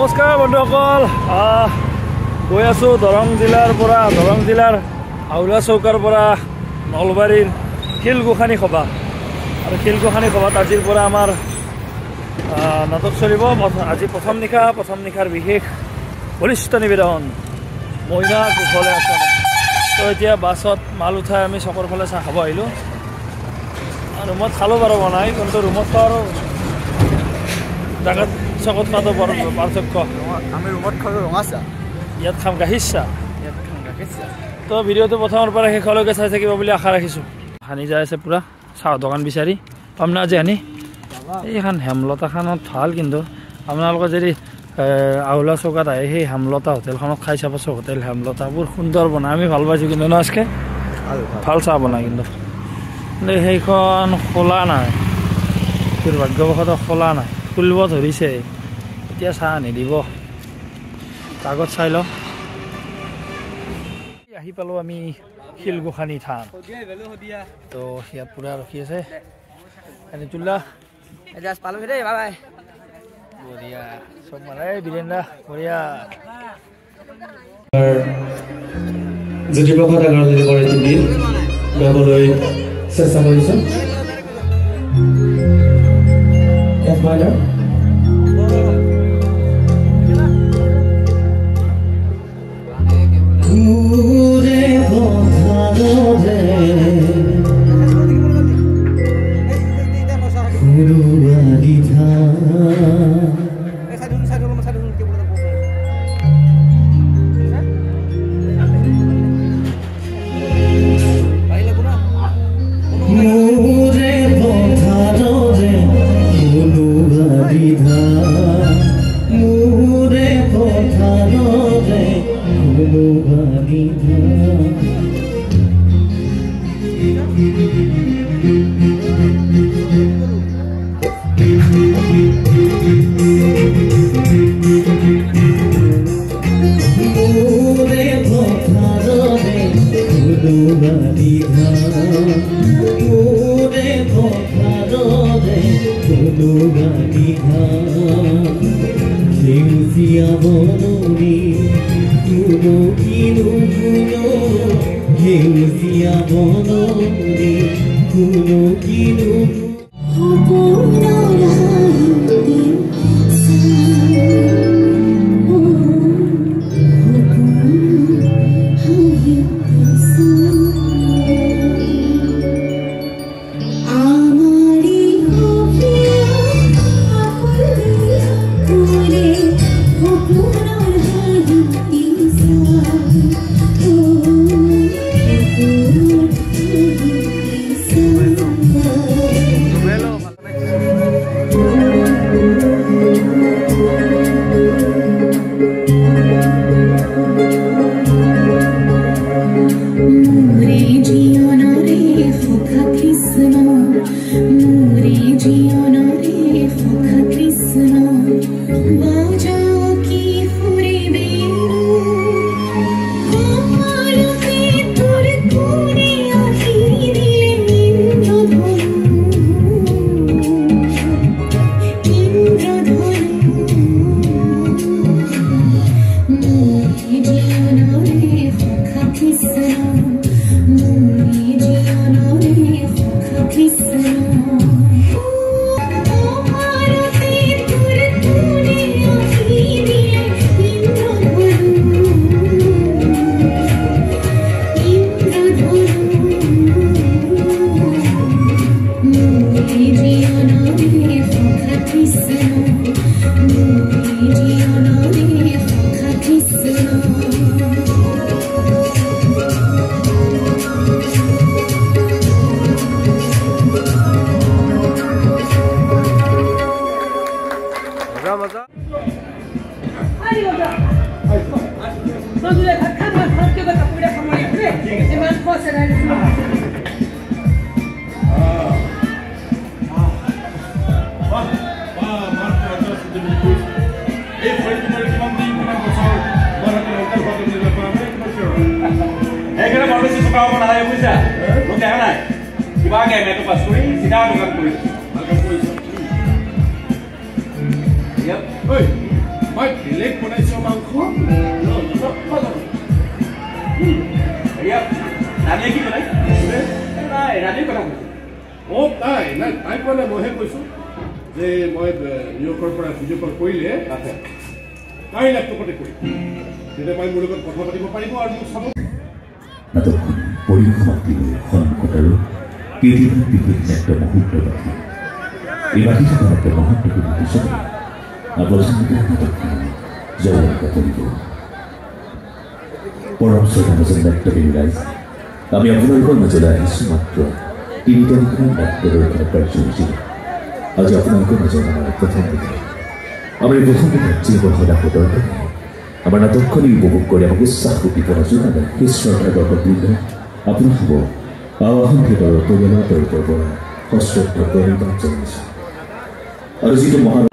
নমস্কাৰ বন্ধুসকল গৈ আছোঁ দৰং জিলাৰ আউলা চৌকাৰ পৰা নলবাৰীৰ শিলগোসানী সভা আৰু শিলগোসানী সভাত আজিৰ পৰা আমাৰ নাটক চলিব। আজি প্ৰথম নিশাৰ বিশেষ বলিষ্ঠ নিবেদন মইনা কুশলে আছে। তো এতিয়া বাছত মাল উঠাই আমি চকৰ ফালে চাহ খাব আহিলোঁ। ৰুমত খালোঁ বাৰু বনাই, কিন্তু ৰুমত খোৱা আৰু জাগাত চকত খোৱাটো বৰ পাৰ্থক্য। আমি ৰুমত খালোঁ ৰঙা চাহ, ইয়াত খাম গাখীৰ চাহ। তো ভিডিঅ'টো প্ৰথমৰ পৰা শেষলৈকে চাই থাকিব বুলি আশা ৰাখিছোঁ। হানি যাই আছে পূৰা চাহ দোকান বিচাৰি পাম না আজি হানি। এইখন হেমলতাখনত ভাল, কিন্তু আপোনালোকে যদি আউলা চৌকাত আহে সেই হেমলতা হোটেলখনত খাই চাব। হোটেল হেমলতা বৰ সুন্দৰ বনায়, আমি ভাল পাইছোঁ কিন্তু ন আজকে ভাল চাহ বনায়। কিন্তু সেইখন খোলা নাই, দুৰ্ভাগ্যবশতঃ খোলা নাই, খুলিব ধৰিছে এতিয়া চাহ নিদিব। কাগজ চাই লওঁ। আহি পালোঁ আমি শিলগোসানী থান। তো ইয়াত পূৰা ৰখি আছে তুল্লা পালোঁ দেই, বাই বঢ়িয়া চব মানে বীৰেন্দ্ৰা বঢ়িয়া। জ্যোতিপ্ৰসাদ আগৰৱালা এটি গীত গাবলৈ চেষ্টা কৰিছোঁ। Oi, vai, মোক তাই কোৱা নাই, মইহে কৈছোঁ যে মই নিউয়ৰ্কৰ পৰা ভিডিঅ' কল কৰিলে তাতে 4 লাখ টকাতে কৰিম, তেতিয়া মই মোৰ লগত কথা পাতিব পাৰিব আৰু মোক চাব। পৰিসমাপ্তি সন্মুখত আৰু কেইদিনমান বিশেষ একটা মুহূৰ্ত বাকী। এই বাকী থকা একটা মুহূৰ্তটিৰ পিছনে আপনাদেৰ নাটকখিনি জয়ললিতা কৰিব। পৰম শ্ৰদ্ধাভাজন নাট্যবিদ ৰাইজ, আমি আপোনালোকৰ মাজলৈ আহিছোঁ মাত্ৰ 3 তাৰিখৰ নাট্যদৰ্শনৰ কাৰ্যসূচী। আজি আপোনালোকৰ মাজত আমাৰ প্ৰথম দিন। আমাৰ এই প্ৰথম দিনত যিবোৰ সদায় দৰ্শকে আমাৰ নাটকখনি উপভোগ কৰি আমাক উৎসাহ উদ্দীপনা যোগালে সেই শ্ৰদ্ধাৰ দৰ্শকবৃন্দ আপোনাৰ হ'ব আৱাহন থিয়েটাৰৰ পৰিয়ালৰ তৰফৰ পৰা সশ্ৰদ্ধ প্ৰণিপাত জনাইছোঁ। আৰু যিটো মহান